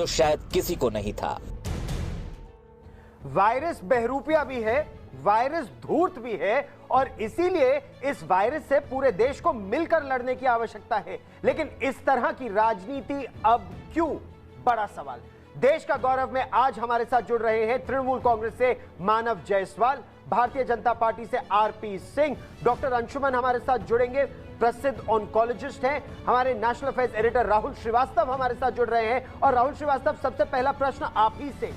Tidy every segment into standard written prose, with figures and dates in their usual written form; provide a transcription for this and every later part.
तो शायद किसी को नहीं था। वायरस बहरूपिया भी है, वायरस धूर्त भी है, और इसीलिए इस वायरस से पूरे देश को मिलकर लड़ने की आवश्यकता है। लेकिन इस तरह की राजनीति अब क्यों? बड़ा सवाल। देश का गौरव में आज हमारे साथ जुड़ रहे हैं तृणमूल कांग्रेस से मानव जायसवाल, भारतीय जनता पार्टी से आरपी सिंह, डॉक्टर अंशुमन हमारे साथ जुड़ेंगे, प्रसिद्ध ऑन्कोलॉजिस्ट हैं, हमारे national affairs editor Rahul Shrivastava हमारे साथ जुड़ रहे हैं। और राहुल श्रीवास्तव, सबसे पहला प्रश्न आप ही से,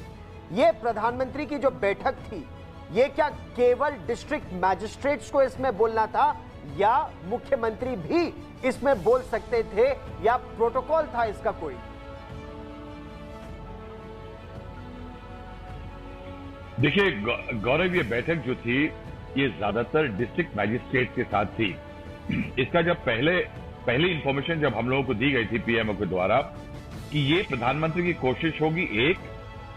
ये प्रधानमंत्री की जो बैठक थी, ये क्या केवल डिस्ट्रिक्ट मैजिस्ट्रेट्स को इसमें बोलना था या मुख्यमंत्री भी इसमें बोल सकते थे, या प्रोटोकॉल था इसका कोई? देखिए गौरव, ये बैठक जो थी ये ज्यादातर डिस्ट्रिक्ट मैजिस्ट्रेट के साथ थी। इसका जब पहली इंफॉर्मेशन जब हम लोगों को दी गई थी पीएमओ के द्वारा कि ये प्रधानमंत्री की कोशिश होगी, एक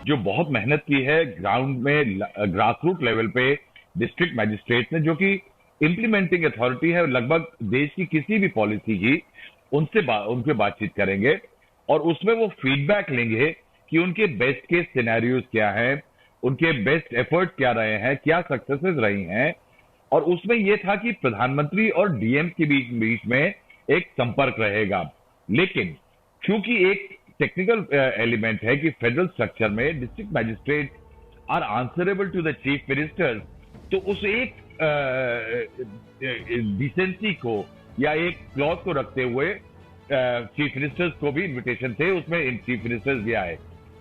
जो बहुत मेहनत की है ग्राउंड में, ग्रास रूट लेवल पे डिस्ट्रिक्ट मैजिस्ट्रेट ने, जो कि इंप्लीमेंटिंग अथॉरिटी है लगभग देश की किसी भी पॉलिसी की, उनसे बातचीत करेंगे और उसमें वो फीडबैक लेंगे कि उनके बेस्ट केस सिनेरियोज क्या हैं, उनके बेस्ट एफर्ट क्या रहे हैं, क्या सक्सेसेस रही हैं। और उसमें यह था कि प्रधानमंत्री और डीएम के बीच में एक संपर्क रहेगा। लेकिन क्योंकि एक टेक्निकल एलिमेंट है कि फेडरल स्ट्रक्चर में district magistrate are answerable to the chief minister, तो उस एक डिसेंसी को या एक क्लॉज को रखते हुए चीफ मिनिस्टर्स को भी इन्विटेशन थे, उसमें चीफ मिनिस्टर्स भी आए।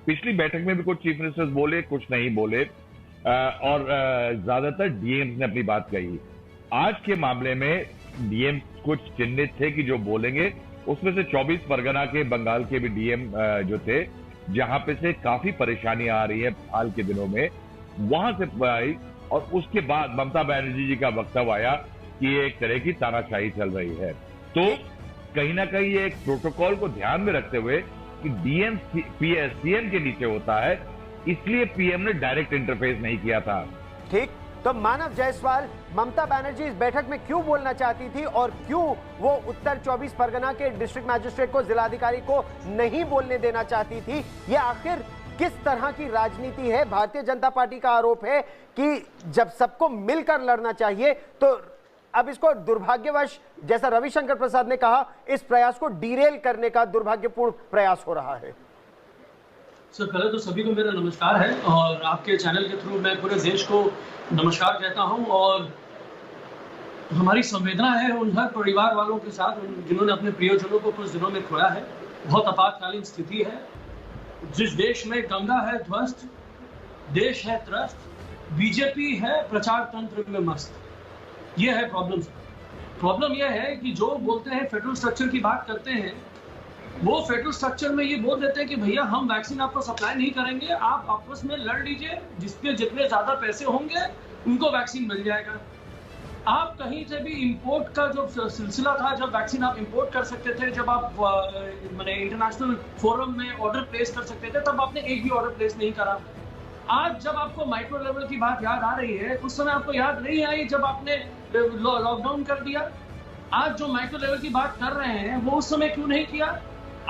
पिछली बैठक में भी कुछ चीफ मिनिस्टर्स बोले, कुछ नहीं बोले, और ज्यादातर डीएम्स ने अपनी बात कही। आज के मामले में डीएम कुछ चिन्हित थे कि जो बोलेंगे, उसमें से 24 परगना के बंगाल के भी डीएम जो थे, जहां पे से काफी परेशानी आ रही है हाल के दिनों में, वहां से आई। और उसके बाद ममता बनर्जी जी का वक्तव्य आया कि ये एक तरह की तानाशाही चल रही है। तो कहीं ना कहीं ये एक प्रोटोकॉल को ध्यान में रखते हुए कि डीएम सीएम के नीचे होता है, इसलिए पीएम ने डायरेक्ट इंटरफेस नहीं किया था। ठीक, तो मानव जायसवाल, ममता बनर्जी इस बैठक में क्यों बोलना चाहती थी और क्यों वो उत्तर 24 परगना के डिस्ट्रिक्ट मैजिस्ट्रेट को, जिलाधिकारी को नहीं बोलने देना चाहती थी? ये आखिर किस तरह की राजनीति है? भारतीय जनता पार्टी का आरोप है कि जब सबको मिलकर लड़ना चाहिए, तो अब इसको दुर्भाग्यवश, जैसा रविशंकर प्रसाद ने कहा, इस प्रयास को डीरेल करने का दुर्भाग्यपूर्ण प्रयास हो रहा है। सर, पहले तो सभी को मेरा नमस्कार है और आपके चैनल के थ्रू मैं पूरे देश को नमस्कार कहता हूं। और हमारी संवेदना है उन हर परिवार वालों के साथ जिन्होंने अपने प्रियजनों को कुछ दिनों में खोया है। बहुत आपातकालीन स्थिति है। जिस देश में गंगा है ध्वस्त, देश है त्रस्त, बीजेपी है प्रचार तंत्र में मस्त। ये है प्रॉब्लम। प्रॉब्लम यह है कि जो बोलते हैं फेडरल स्ट्रक्चर की बात करते हैं, वो फेडरल स्ट्रक्चर में ये बोल देते हैं कि भैया हम वैक्सीन आपको सप्लाई नहीं करेंगे, आप आपस में लड़ लीजिए, जिसके जितने ज्यादा पैसे होंगे उनको वैक्सीन मिल जाएगा। आप कहीं से भी इंपोर्ट का जो सिलसिला था, जब वैक्सीन आप इंपोर्ट कर सकते थे, जब आप मैंने इंटरनेशनल फोरम में ऑर्डर प्लेस कर सकते थे, तब आपने एक भी ऑर्डर प्लेस नहीं करा। आज जब आपको माइक्रो लेवल की बात याद आ रही है, उस समय आपको याद नहीं आई जब आपने लॉकडाउन कर दिया। आज जो माइक्रो लेवल की बात कर रहे हैं वो उस समय क्यों नहीं किया?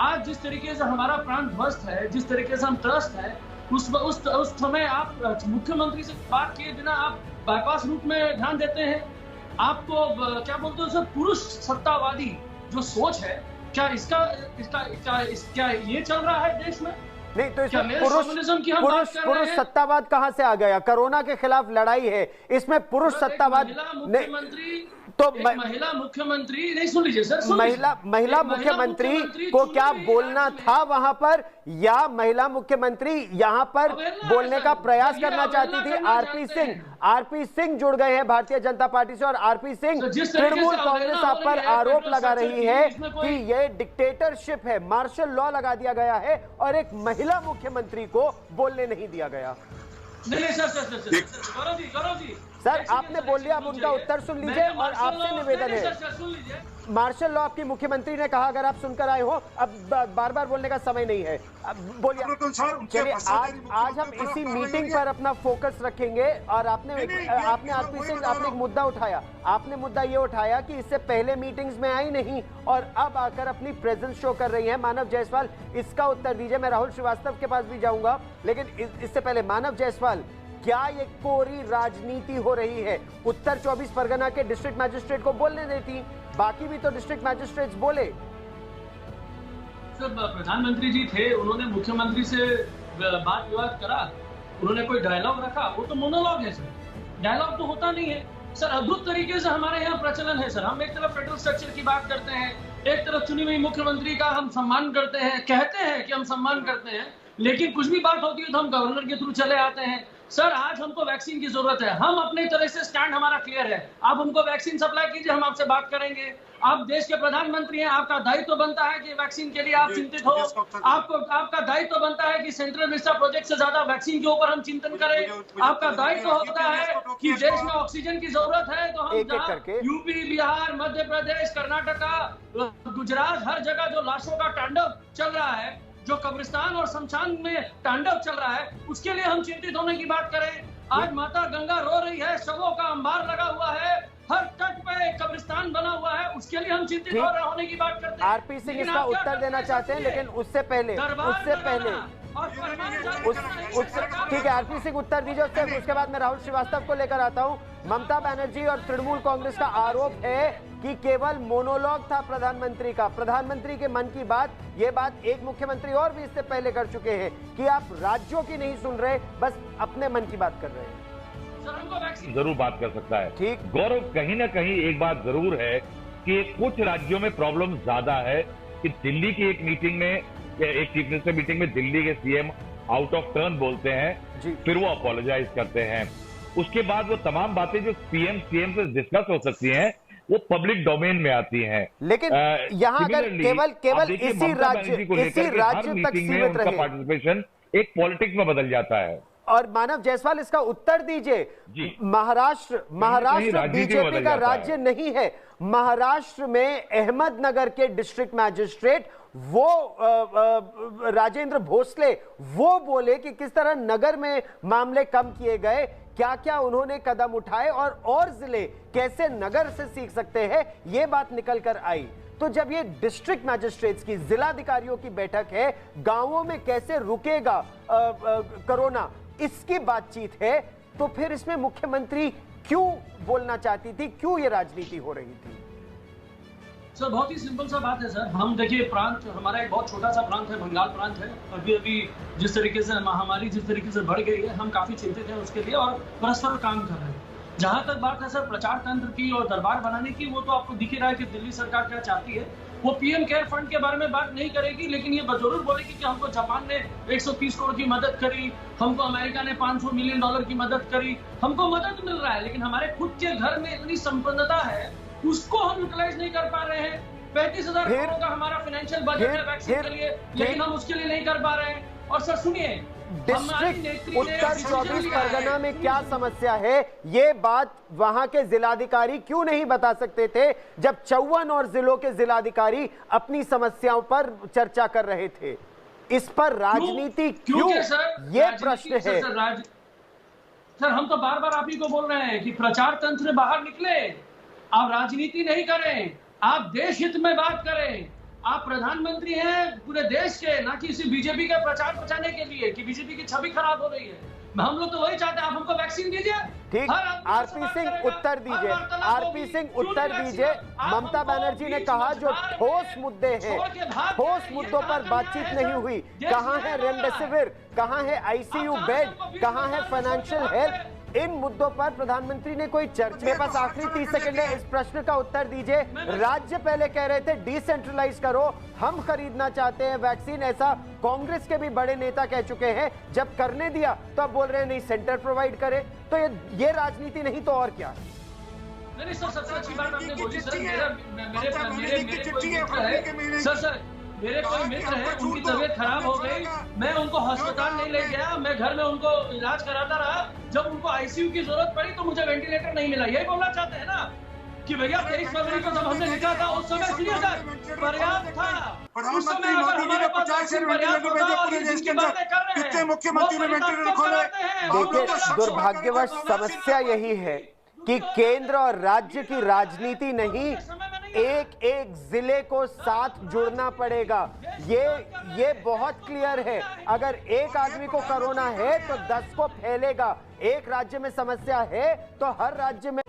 आज जिस तरीके से हमारा प्राण ध्वस्त है, जिस तरीके से हम त्रस्त है, उस समय आप मुख्यमंत्री से बात किए बिना आप बाईपास रूट में ध्यान देते हैं। आपको क्या बोलते हैं सर, पुरुष सत्तावादी जो सोच है, क्या इसका ये चल रहा है देश में? नहीं तो इसमें पुरुष सत्तावाद कहां से आ गया? कोरोना के खिलाफ लड़ाई है, इसमें पुरुष सत्तावाद मुख्यमंत्री तो महिला मुख्यमंत्री नहीं, सुन लीजिए सर, महिला मुख्यमंत्री को क्या बोलना था वहां पर, या महिला मुख्यमंत्री यहां पर बोलने का प्रयास करना चाहती थी? आरपी सिंह जुड़ गए हैं भारतीय जनता पार्टी से, और आरपी सिंह, तृणमूल कांग्रेस आप पर आरोप लगा रही है कि यह डिक्टेटरशिप है, मार्शल लॉ लगा दिया गया है और एक महिला मुख्यमंत्री को बोलने नहीं दिया गया। नहीं सर, गौरव जी सर आपने बोल लिया, अब उनका उत्तर सुन लीजिए और आपसे निवेदन है। सुन लीजिए, मार्शल लॉ आपकी मुख्यमंत्री ने कहा, अगर आप सुनकर आए हो, अब बार बार बोलने का समय नहीं है, अब बोलिए। चलिए आज हम इसी मीटिंग पर अपना फोकस रखेंगे। और आपने आरपी सिंह, आपने एक मुद्दा उठाया, आपने मुद्दा ये उठाया कि इससे पहले मीटिंग्स में आई नहीं और अब आकर अपनी प्रेजेंस शो कर रही है। मानव जायसवाल, इसका उत्तर दीजिए। मैं राहुल श्रीवास्तव के पास भी जाऊंगा, लेकिन इससे पहले मानव जायसवाल, क्या ये कोरी राजनीति हो रही है? उत्तर 24 परगना के डिस्ट्रिक्ट मैजिस्ट्रेट को बोलने देती, बाकी भी तो डिस्ट्रिक्ट मैजिस्ट्रेट्स बोले। सर प्रधानमंत्री जी थे, उन्होंने मुख्यमंत्री से बात विवाद करा, उन्होंने कोई डायलॉग रखा, वो तो मोनोलॉग है सर, डायलॉग तो होता नहीं है सर। अद्भुत तरीके से हमारे यहाँ प्रचलन है सर, हम एक तरफ फेडरल स्ट्रक्चर की बात करते हैं, एक तरफ चुनी हुई मुख्यमंत्री का हम सम्मान करते हैं, कहते हैं कि हम सम्मान करते हैं, लेकिन कुछ भी बात होती है तो हम गवर्नर के थ्रू चले आते हैं। सर आज हमको वैक्सीन की जरूरत है, हम अपने तरह से स्टैंड हमारा क्लियर है, आप हमको वैक्सीन सप्लाई कीजिए, हम आपसे बात करेंगे। आप देश के प्रधानमंत्री हैं, आपका दायित्व बनता है कि वैक्सीन के लिए आप चिंतित हो, आपका दायित्व बनता है कि सेंट्रल विस्टा प्रोजेक्ट से ज्यादा वैक्सीन के ऊपर हम चिंतन करें। आपका दायित्व होता है कि देश में ऑक्सीजन की जरूरत है तो हम यूपी, बिहार, मध्य प्रदेश, कर्नाटका, गुजरात, हर जगह जो लाशों का तांडव चल रहा है, जो कब्रिस्तान और शमशान में तांडव चल रहा है, उसके लिए हम चिंतित होने की बात करें। आज माता गंगा रो रही है, शवों का अंबार लगा हुआ है, हर तट पे कब्रिस्तान बना हुआ है, उसके लिए हम चिंतित होने की बात करते हैं। आरपी सिंह इसका उत्तर देना चाहते हैं, लेकिन उससे पहले ठीक है, आरपी सिंह उत्तर दीजिए, उसके बाद मैं राहुल श्रीवास्तव को लेकर आता हूं। ममता बनर्जी और तृणमूल कांग्रेस का आरोप है कि केवल मोनोलॉग था प्रधानमंत्री का, प्रधानमंत्री के मन की बात। ये बात एक मुख्यमंत्री और भी इससे पहले कर चुके हैं कि आप राज्यों की नहीं सुन रहे, बस अपने मन की बात कर रहे हैं। जरूर बात कर सकता है। ठीक गौरव, कहीं ना कहीं एक बात जरूर है कि कुछ राज्यों में प्रॉब्लम ज्यादा है कि दिल्ली की एक मीटिंग में, एक चीफ मिनिस्टर मीटिंग में दिल्ली के सीएम आउट ऑफ टर्न बोलते हैं, फिर वो अपोलोजाइज करते हैं, उसके बाद वो तमाम बातें जो पीएम सीएम से डिस्कस हो सकती हैं वो पब्लिक डोमेन में आती हैं। लेकिन यहाँ अगर केवल इसी राज्य तक सीमित रहे, पार्टिसिपेशन एक पॉलिटिक्स में बदल जाता है। और मानव जायसवाल इसका उत्तर दीजिए। महाराष्ट्र बीजेपी का राज्य नहीं है। महाराष्ट्र में अहमदनगर के डिस्ट्रिक्ट मैजिस्ट्रेट वो राजेंद्र भोसले वो बोले कि किस तरह नगर में मामले कम किए गए, क्या क्या उन्होंने कदम उठाए और जिले कैसे नगर से सीख सकते हैं, ये बात निकल कर आई। तो जब ये डिस्ट्रिक्ट मैजिस्ट्रेट्स की, जिलाधिकारियों की बैठक है, गांवों में कैसे रुकेगा कोरोना, इसकी बातचीत है, तो फिर इसमें मुख्यमंत्री क्यों बोलना चाहती थी, क्यों ये राजनीति हो रही थी? सर बहुत ही सिंपल सा बात है सर। हम देखिए, प्रांत हमारा एक बहुत छोटा सा प्रांत है, बंगाल प्रांत है। अभी जिस तरीके से महामारी जिस तरीके से बढ़ गई है, हम काफी चिंतित हैं उसके लिए और परस्पर काम कर रहे हैं। जहां तक बात है सर प्रचार तंत्र की और दरबार बनाने की, वो तो आपको दिख ही रहा है कि दिल्ली सरकार क्या चाहती है। वो पीएम केयर फंड के बारे में बात नहीं करेगी, लेकिन ये जरूर बोलेगी कि हमको जापान ने 130 करोड़ की मदद करी, हमको अमेरिका ने $500 मिलियन की मदद करी, हमको मदद मिल रहा है, लेकिन हमारे खुद के घर में इतनी संपन्नता है, उसको हम यूटिलाइज नहीं कर पा रहे हैं। 35,000 करोड़ का हमारा फाइनेंशियल बजट है वैक्सीन के लिए, लेकिन हम उसके लिए नहीं कर पा रहे हैं। और सर सुनिए, डिस्ट्रिक्ट उत्तर 24 परगना में क्या समस्या है, ये बात वहां के जिलाधिकारी क्यों नहीं बता सकते थे, जब 54 और जिलों के जिलाधिकारी अपनी समस्याओं पर चर्चा कर रहे थे? इस पर राजनीति क्यों, ये प्रश्न है। सर हम तो बार बार आप ही को बोल रहे हैं कि प्रचार तंत्र बाहर निकले, आप राजनीति नहीं करें, आप देश हित में बात करें। आप प्रधानमंत्री हैं पूरे देश के, ना कि इसी बीजेपी का प्रचार बचाने के लिए कि बीजेपी की छवि खराब हो रही है। हम लोग तो वही चाहते हैं, आप हमको वैक्सीन दीजिए। ठीक, आरपी सिंह उत्तर दीजिए, आरपी सिंह उत्तर दीजिए। ममता बनर्जी ने कहा जो ठोस मुद्दे हैं, ठोस मुद्दों पर बातचीत नहीं हुई। कहां है रेमडेसिविर, कहां है आईसीयू बेड, कहां है फाइनेंशियल हेल्प, इन मुद्दों पर प्रधानमंत्री ने कोई चर्चा। मेरे पास आखिरी 30 सेकंड है, इस प्रश्न का उत्तर दीजिए। राज्य पहले कह रहे थे डिसेंट्रलाइज करो, हम खरीदना चाहते हैं वैक्सीन, ऐसा कांग्रेस के भी बड़े नेता कह चुके हैं। जब करने दिया तो अब बोल रहे हैं नहीं, सेंटर प्रोवाइड करे। तो ये राजनीति नहीं तो और क्या? नहीं सर, सबसे अच्छी बात आपने बोली सर। मेरे मेरे कोई मित्र हैं, उनकी तबीयत खराब हो गई, मैं उनको अस्पताल नहीं ले गया, मैं घर में उनको इलाज कराता रहा। जब उनको आईसीयू की जरूरत पड़ी तो मुझे वेंटिलेटर नहीं मिला। यही बोलना चाहते हैं ना कि भैया 23 फरवरी को जब हमने लिखा था उस समय सुनिए सर पर्याप्त था। उस समय अगर हमारे पास वैक्सीन पर्याप्त होता और ये जिसकी बातें कर रहे हैं मुख्यमंत्री ने वेंटिलेटर खोले। देखिए, दुर्भाग्यवश समस्या यही है कि केंद्र और राज्य की राजनीति नहीं, एक एक जिले को साथ जुड़ना पड़ेगा। ये बहुत क्लियर है। अगर एक आदमी को कोरोना है तो 10 को फैलेगा। एक राज्य में समस्या है तो हर राज्य में